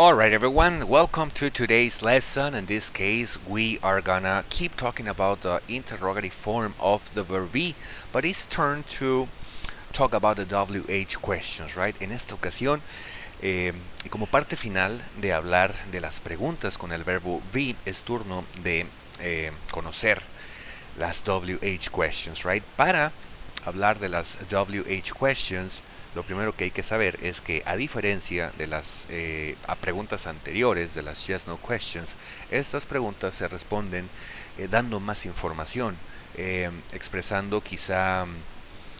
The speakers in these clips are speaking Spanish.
Alright everyone, welcome to today's lesson. In this case, we are gonna keep talking about the interrogative form of the verb be, but it's turn to talk about the WH questions, right? En esta ocasión, y como parte final de hablar de las preguntas con el verbo be, es turno de conocer las WH questions, right? Para hablar de las WH questions, lo primero que hay que saber es que, a diferencia de las preguntas anteriores, de las yes no questions, estas preguntas se responden dando más información, expresando quizá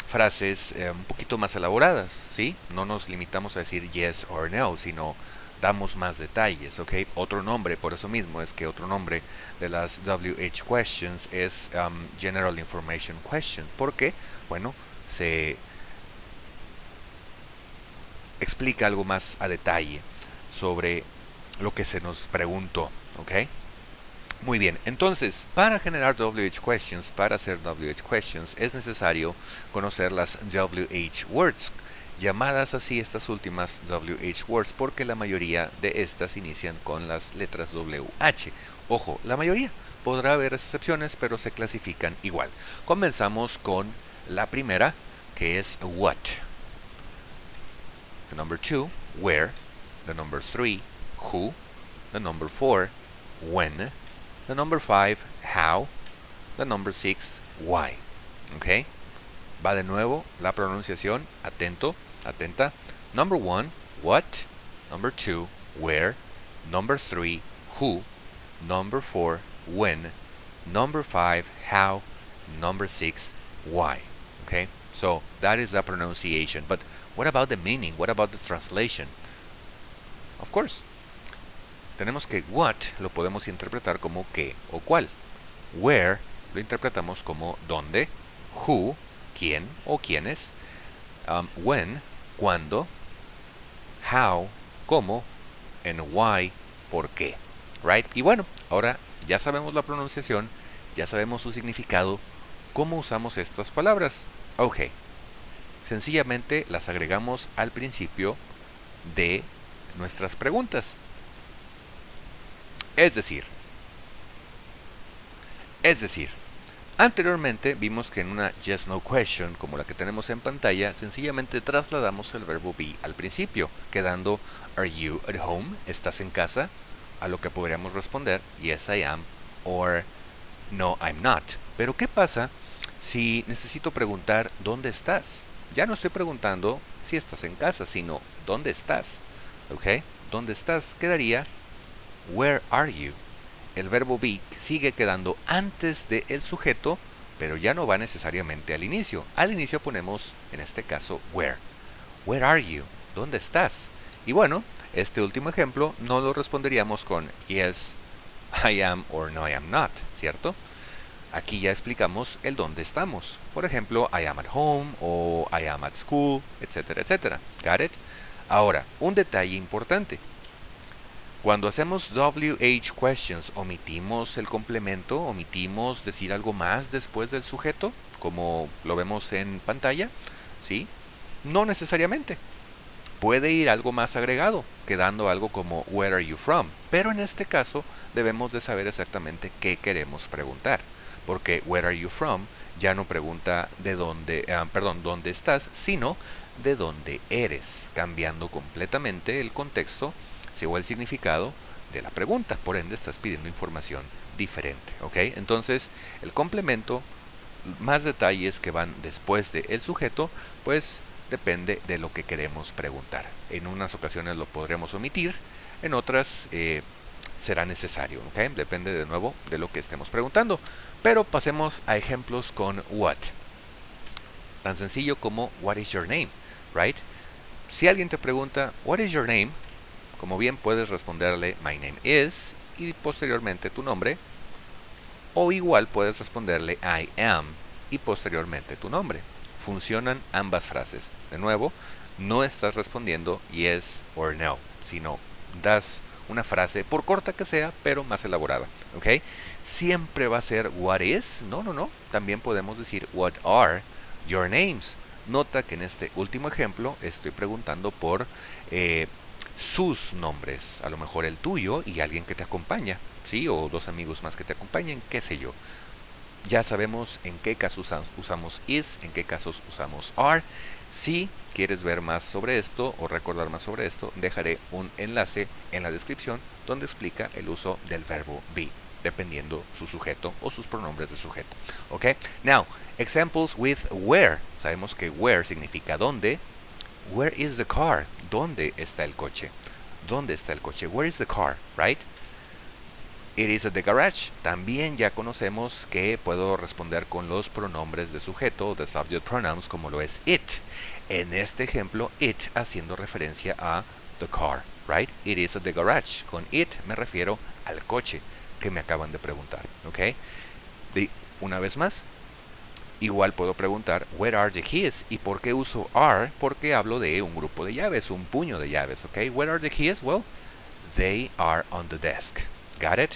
frases un poquito más elaboradas, ¿sí? No nos limitamos a decir yes or no, sino damos más detalles, ¿ok? Otro nombre, por eso mismo, es que otro nombre de las WH questions es General Information Question, porque, bueno, se explica algo más a detalle sobre lo que se nos preguntó, ¿ok? Muy bien, entonces, para generar WH questions, para hacer WH questions, es necesario conocer las WH words, llamadas así estas últimas WH words, porque la mayoría de estas inician con las letras WH. Ojo, la mayoría, podrá haber excepciones, pero se clasifican igual. Comenzamos con la primera, que es what. The number 2, where. The number 3, who. The number 4, when. The number 5, how. The number 6, why. ¿Ok? Va de nuevo la pronunciación. Atento, atenta. Number 1, what. Number 2, where. Number 3, who. Number 4, when. Number 5, how. Number 6, why. Okay? So that is the pronunciation. But what about the meaning? What about the translation? Of course, tenemos que what lo podemos interpretar como qué o cuál. Where lo interpretamos como dónde. Who, quién o quiénes. When, cuándo. How, cómo. And why, por qué. Right? Y bueno, ahora ya sabemos la pronunciación, ya sabemos su significado. ¿Cómo usamos estas palabras? Ok. Sencillamente las agregamos al principio de nuestras preguntas. Es decir, anteriormente vimos que en una yes no question, como la que tenemos en pantalla, sencillamente trasladamos el verbo be al principio, quedando are you at home? ¿Estás en casa? A lo que podríamos responder yes I am or no I'm not. Pero ¿qué pasa si necesito preguntar ¿dónde estás? Ya no estoy preguntando si estás en casa, sino ¿dónde estás? ¿Ok? ¿Dónde estás? Quedaría where are you? El verbo be sigue quedando antes del sujeto, pero ya no va necesariamente al inicio. Al inicio ponemos, en este caso, where. Where are you? ¿Dónde estás? Y bueno, este último ejemplo no lo responderíamos con yes, I am or no I am not, ¿cierto? Aquí ya explicamos el dónde estamos. Por ejemplo, I am at home o I am at school, etcétera, etcétera. Got it? Ahora, un detalle importante. Cuando hacemos WH questions, omitimos el complemento, omitimos decir algo más después del sujeto, como lo vemos en pantalla, ¿sí? No necesariamente. Puede ir algo más agregado, quedando algo como where are you from, pero en este caso debemos de saber exactamente qué queremos preguntar, porque where are you from ya no pregunta de dónde, dónde estás, sino de dónde eres, cambiando completamente el contexto o el significado de la pregunta. Por ende, estás pidiendo información diferente, ¿ok? Entonces, el complemento, más detalles que van después del sujeto, pues depende de lo que queremos preguntar. En unas ocasiones lo podremos omitir, en otras será necesario, ¿ok? Depende de nuevo de lo que estemos preguntando. Pero pasemos a ejemplos con what. Tan sencillo como what is your name, right? Si alguien te pregunta what is your name, como bien puedes responderle my name is y posteriormente tu nombre, o igual puedes responderle I am y posteriormente tu nombre. Funcionan ambas frases. De nuevo, no estás respondiendo yes or no, sino das una frase, por corta que sea, pero más elaborada, ¿ok? Siempre va a ser what is, no, también podemos decir what are your names. Nota que en este último ejemplo estoy preguntando por sus nombres, a lo mejor el tuyo y alguien que te acompaña, ¿sí? O dos amigos más que te acompañen, qué sé yo. Ya sabemos en qué casos usamos is, en qué casos usamos are. Si quieres ver más sobre esto o recordar más sobre esto, dejaré un enlace en la descripción donde explica el uso del verbo be, dependiendo su sujeto o sus pronombres de sujeto. ¿Ok? Now, examples with where. Sabemos que where significa dónde. Where is the car? ¿Dónde está el coche? ¿Dónde está el coche? Where is the car? Right? It is at the garage. También ya conocemos que puedo responder con los pronombres de sujeto, de subject pronouns, como lo es it. En este ejemplo, it haciendo referencia a the car, right? It is at the garage. Con it me refiero al coche que me acaban de preguntar, ¿ok? Una vez más, igual puedo preguntar, where are the keys? ¿Y por qué uso are? Porque hablo de un grupo de llaves, un puño de llaves, ¿ok? Where are the keys? Well, they are on the desk. Got it?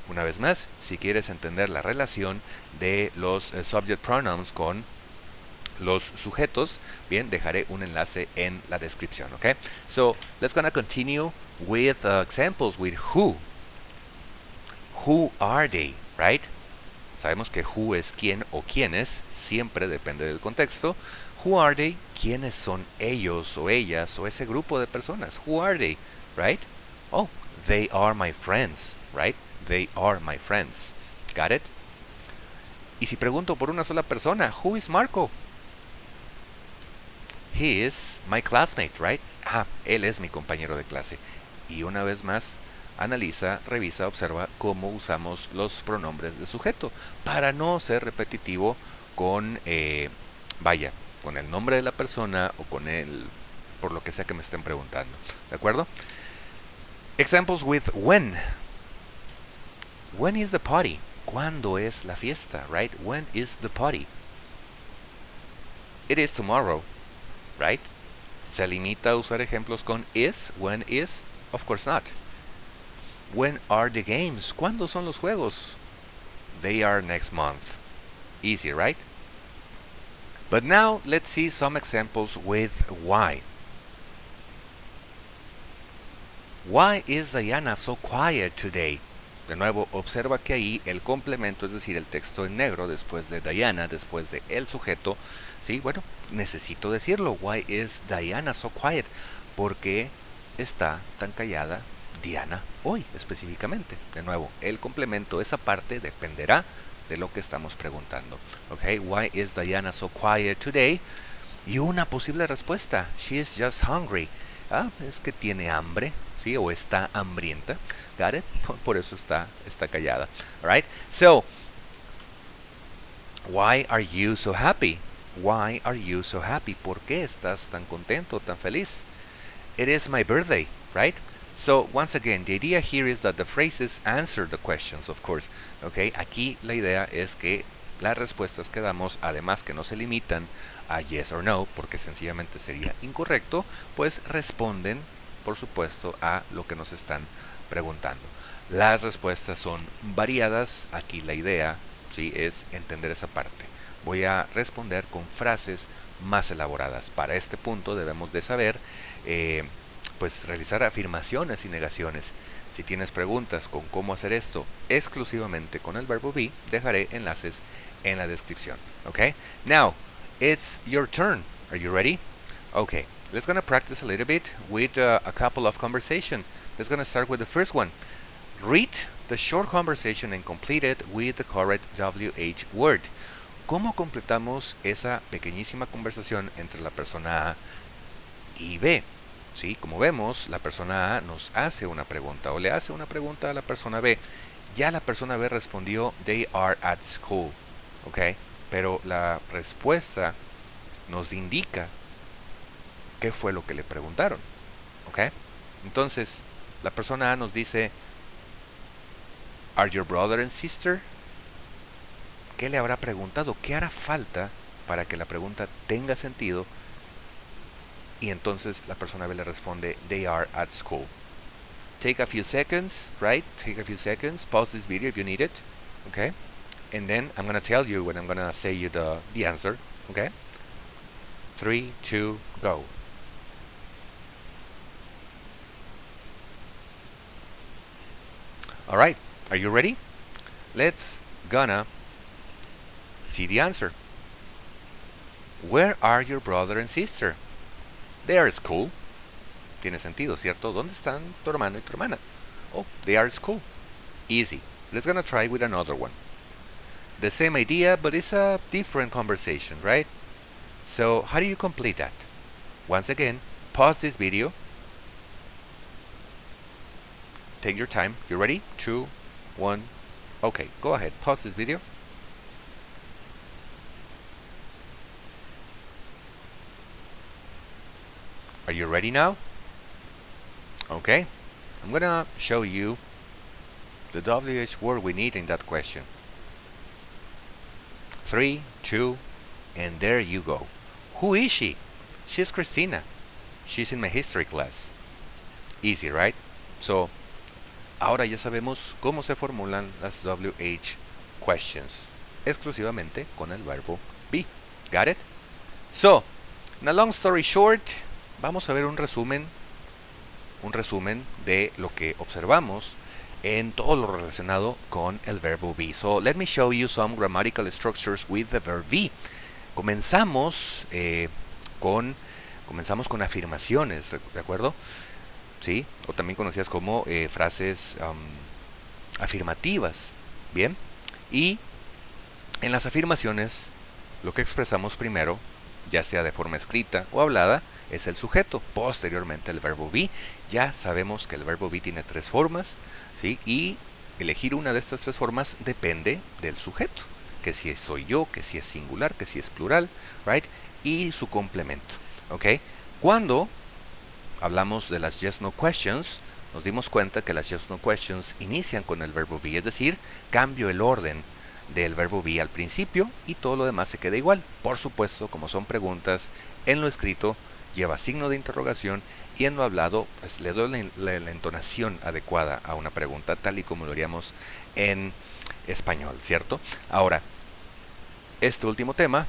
Una vez más, si quieres entender la relación de los subject pronouns con los sujetos, bien, dejaré un enlace en la descripción, ¿ok? So, let's gonna continue with examples with who. Who are they, right? Sabemos que who es quién o quiénes, siempre depende del contexto. Who are they? ¿Quiénes son ellos o ellas o ese grupo de personas? Who are they, right? Oh, they are my friends, right? They are my friends. Got it? Y si pregunto por una sola persona, who is Marco? He is my classmate, right? Ah, él es mi compañero de clase. Y una vez más, analiza, revisa, observa cómo usamos los pronombres de sujeto para no ser repetitivo con, con el nombre de la persona o con por lo que sea que me estén preguntando. ¿De acuerdo? Examples with when. When is the party? ¿Cuándo es la fiesta, right? When is the party? It is tomorrow, right? ¿Se limita a usar ejemplos con is? When is? Of course not. When are the games? ¿Cuándo son los juegos? They are next month. Easy, right? But now let's see some examples with why. Why is Diana so quiet today? De nuevo, observa que ahí el complemento, es decir, el texto en negro después de Diana, después de el sujeto, sí, bueno, necesito decirlo. Why is Diana so quiet? ¿Por qué está tan callada Diana hoy específicamente? De nuevo, el complemento, esa parte dependerá de lo que estamos preguntando. Ok, why is Diana so quiet today? Y una posible respuesta, she is just hungry. Ah, es que tiene hambre, ¿sí? O está hambrienta. Got it? Por eso está callada. Alright? So, why are you so happy? Why are you so happy? ¿Por qué estás tan contento, tan feliz? It is my birthday, right? So, once again, the idea here is that the phrases answer the questions, of course. Okay? Aquí la idea es que las respuestas que damos, además que no se limitan a yes or no, porque sencillamente sería incorrecto, pues responden, por supuesto, a lo que nos están preguntando. Las respuestas son variadas. Aquí la idea, ¿sí?, es entender esa parte. Voy a responder con frases más elaboradas. Para este punto debemos de saber, pues realizar afirmaciones y negaciones. Si tienes preguntas con cómo hacer esto exclusivamente con el verbo be, dejaré enlaces en la descripción. Okay? Now, it's your turn. Are you ready? Okay, let's gonna practice a little bit with a couple of conversation. Let's gonna start with the first one. Read the short conversation and complete it with the correct WH word. ¿Cómo completamos esa pequeñísima conversación entre la persona A y B? ¿Sí? Como vemos, la persona A nos hace una pregunta o le hace una pregunta a la persona B. Ya la persona B respondió, they are at school. ¿Ok? Pero la respuesta nos indica qué fue lo que le preguntaron. ¿Ok? Entonces, la persona A nos dice, are your brother and sister? ¿Qué le habrá preguntado? ¿Qué hará falta para que la pregunta tenga sentido? Y entonces la persona B le responde, they are at school. Take a few seconds, right? Take a few seconds. Pause this video if you need it. Okay? And then I'm going to tell you when I'm going to say you the answer. Okay? 3, 2, go. Alright, are you ready? Let's gonna see the answer. Where are your brother and sister? They are at school. Tiene sentido, ¿cierto? ¿Dónde están tu hermano y tu hermana? Oh, they are at school. Easy. Let's gonna try with another one. The same idea, but it's a different conversation, right? So how do you complete that? Once again, pause this video. Take your time. You ready? 2, 1. Okay, go ahead. Pause this video. Are you ready now? Okay. I'm gonna show you the WH word we need in that question. 3, 2, and there you go. Who is she? She's Christina. She's in my history class. Easy, right? So, ahora ya sabemos cómo se formulan las WH questions, exclusivamente con el verbo be. Got it? So, in a long story short, vamos a ver un resumen de lo que observamos en todo lo relacionado con el verbo be. So, let me show you some grammatical structures with the verb be. Comenzamos con afirmaciones, ¿de acuerdo? ¿Sí? O también conocidas como frases afirmativas. Bien. Y en las afirmaciones, lo que expresamos primero, ya sea de forma escrita o hablada, es el sujeto. Posteriormente el verbo be. Ya sabemos que el verbo be tiene 3 formas, ¿sí? Y elegir una de estas 3 formas depende del sujeto. Que si soy yo, que si es singular, que si es plural, right? Y su complemento, ¿ok? Cuando hablamos de las yes no questions, nos dimos cuenta que las yes no questions inician con el verbo be, es decir, cambio el orden del verbo be al principio y todo lo demás se queda igual. Por supuesto, como son preguntas, en lo escrito lleva signo de interrogación y en lo hablado pues, le doy la entonación adecuada a una pregunta, tal y como lo haríamos en español, ¿cierto? Ahora, este último tema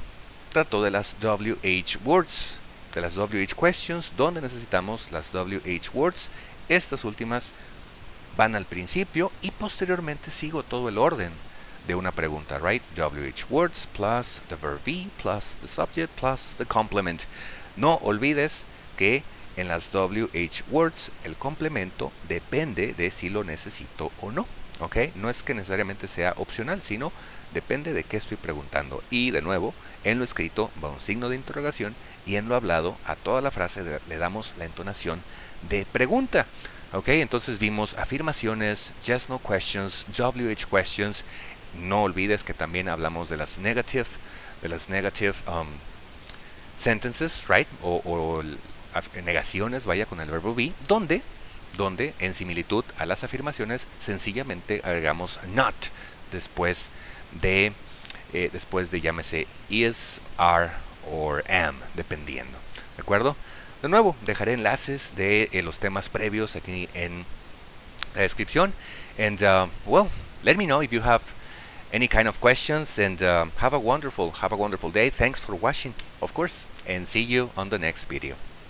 trató de las WH words, de las WH questions, donde necesitamos las WH words. Estas últimas van al principio y posteriormente sigo todo el orden de una pregunta, right? WH words plus the verb be plus the subject plus the complement. No olvides que en las WH words el complemento depende de si lo necesito o no, ¿ok? No es que necesariamente sea opcional, sino depende de qué estoy preguntando. Y de nuevo, en lo escrito va un signo de interrogación y en lo hablado a toda la frase le damos la entonación de pregunta. Ok, entonces vimos afirmaciones, yes no questions, WH questions. No olvides que también hablamos de las negative sentences, right? O negaciones, vaya, con el verbo be, donde en similitud a las afirmaciones sencillamente agregamos not después de llámese is, are or am, dependiendo. ¿De acuerdo? De nuevo, dejaré enlaces de los temas previos aquí en la descripción. And, well, let me know if you have any kind of questions, and have a wonderful day. Thanks for watching, of course, and see you on the next video.